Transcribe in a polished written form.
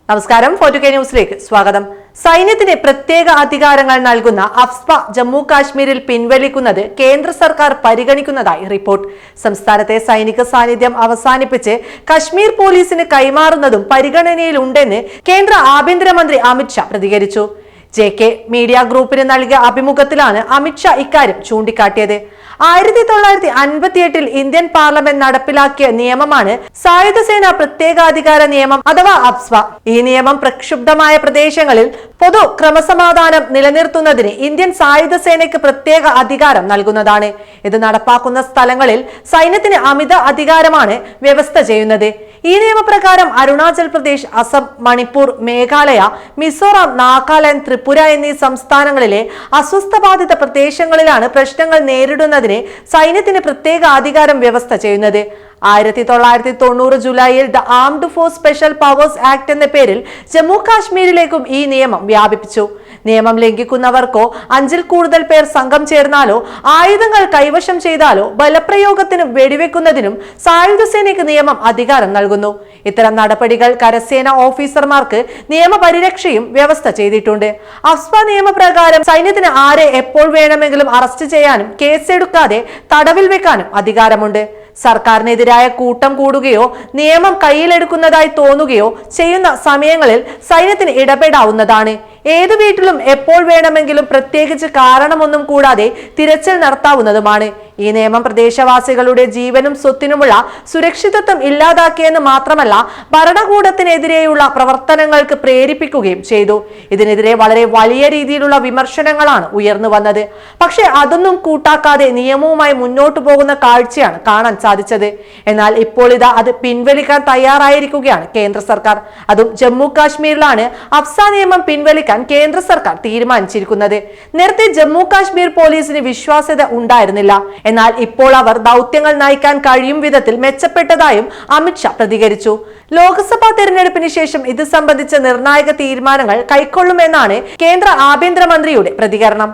നമസ്കാരം, 4K ന്യൂസിലേക്ക് സ്വാഗതം. സൈന്യത്തിന് പ്രത്യേക അധികാരങ്ങൾ നൽകുന്ന അഫ്സ്പ ജമ്മു കാശ്മീരിൽ പിൻവലിക്കുന്നത് കേന്ദ്ര സർക്കാർ പരിഗണിക്കുന്നതായി റിപ്പോർട്ട്. സംസ്ഥാനത്തെ സൈനിക സാന്നിധ്യം അവസാനിപ്പിച്ച് കശ്മീർ പോലീസിന് കൈമാറുന്നതും പരിഗണനയിലുണ്ടെന്ന് കേന്ദ്ര ആഭ്യന്തരമന്ത്രി അമിത്ഷാ പ്രതികരിച്ചു. JK മീഡിയ ഗ്രൂപ്പിന് നൽകിയ അഭിമുഖത്തിലാണ് അമിത്ഷാ ഇക്കാര്യം ചൂണ്ടിക്കാട്ടിയത്. 1958 ഇന്ത്യൻ പാർലമെന്റ് നടപ്പിലാക്കിയ നിയമമാണ് സായുധ സേന പ്രത്യേകാധികാര നിയമം അഥവാ അഫ്സ്പ. ഈ നിയമം പ്രക്ഷുബ്ധമായ പ്രദേശങ്ങളിൽ പൊതു ക്രമസമാധാനം നിലനിർത്തുന്നതിന് ഇന്ത്യൻ സായുധ സേനയ്ക്ക് പ്രത്യേക അധികാരം നൽകുന്നതാണ്. ഇത് നടപ്പാക്കുന്ന സ്ഥലങ്ങളിൽ സൈന്യത്തിന് അമിത അധികാരമാണ് വ്യവസ്ഥ ചെയ്യുന്നത്. ഈ നിയമപ്രകാരം അരുണാചൽ പ്രദേശ്, അസം, മണിപ്പൂർ, മേഘാലയ, മിസോറാം, നാഗാലാൻഡ്, ത്രിപുര എന്നീ സംസ്ഥാനങ്ങളിലെ അസ്വസ്ഥബാധിത പ്രദേശങ്ങളിലാണ് പ്രശ്നങ്ങൾ നേരിടുന്നതിന് സൈന്യത്തിന് പ്രത്യേക അധികാരം വ്യവസ്ഥ ചെയ്യുന്നത്. 1990 ജൂലൈയിൽ the armed force special powers act എന്ന പേരിൽ ജമ്മു കാശ്മീരിലേക്കും ഈ നിയമം വ്യാപിപ്പിച്ചു. നിയമം ലംഘിക്കുന്നവർക്കോ 5ൽ കൂടുതൽ പേർ സംഘം ചേർന്നാലോ ആയുധങ്ങൾ കൈവശം ചെയ്താലോ ബലപ്രയോഗത്തിനും വെടിവെക്കുന്നതിനും സായുധ സേനയ്ക്ക് നിയമം അധികാരം നൽകുന്നു. ഇത്തരം നടപടികൾ കരസേന ഓഫീസർമാർക്ക് നിയമപരിരക്ഷയും വ്യവസ്ഥ ചെയ്തിട്ടുണ്ട്. അഫ്സ്പ നിയമപ്രകാരം സൈന്യത്തിന് ആരെ എപ്പോൾ വേണമെങ്കിലും അറസ്റ്റ് ചെയ്യാനും കേസെടുക്കാതെ തടവിൽ വെക്കാനും അധികാരമുണ്ട്. സർക്കാരിനെതിരായ കൂട്ടം കൂടുകയോ നിയമം കയ്യിലെടുക്കുന്നതായി തോന്നുകയോ ചെയ്യുന്ന സമയങ്ങളിൽ സൈന്യത്തിന് ഇടപെടാവുന്നതാണ്. ഏതു വീട്ടിലും എപ്പോൾ വേണമെങ്കിലും പ്രത്യേകിച്ച് കാരണമൊന്നും കൂടാതെ തിരച്ചിൽ നടത്താവുന്നതുമാണ്. ഈ നിയമം പ്രദേശവാസികളുടെ ജീവനും സ്വത്തിനുമുള്ള സുരക്ഷിതത്വം ഇല്ലാതാക്കിയെന്ന് മാത്രമല്ല, ഭരണകൂടത്തിനെതിരെയുള്ള പ്രവർത്തനങ്ങൾക്ക് പ്രേരിപ്പിക്കുകയും ചെയ്തു. ഇതിനെതിരെ വളരെ വലിയ രീതിയിലുള്ള വിമർശനങ്ങളാണ് ഉയർന്നു വന്നത്. പക്ഷെ അതൊന്നും കൂട്ടാക്കാതെ നിയമവുമായി മുന്നോട്ടു പോകുന്ന കാഴ്ചയാണ് കാണാൻ സാധിച്ചത്. എന്നാൽ ഇപ്പോൾ അത് പിൻവലിക്കാൻ തയ്യാറായിരിക്കുകയാണ് കേന്ദ്ര സർക്കാർ. അതും ജമ്മു കാശ്മീരിലാണ് അഫ്സ നിയമം പിൻവലിക്കാൻ കേന്ദ്ര സർക്കാർ തീരുമാനിച്ചിരിക്കുന്നത്. നേരത്തെ ജമ്മു കാശ്മീർ പോലീസിന് വിശ്വാസ്യത ഉണ്ടായിരുന്നില്ല. എന്നാൽ ഇപ്പോൾ അവർ ദൗത്യങ്ങൾ നയിക്കാൻ കഴിയും വിധത്തിൽ മെച്ചപ്പെട്ടതായും അമിത്ഷാ പ്രതികരിച്ചു. ലോക്സഭാ തെരഞ്ഞെടുപ്പിന് ശേഷം ഇത് സംബന്ധിച്ച നിർണായക തീരുമാനങ്ങൾ കൈക്കൊള്ളുമെന്നാണ് കേന്ദ്ര ആഭ്യന്തരമന്ത്രിയുടെ പ്രതികരണം.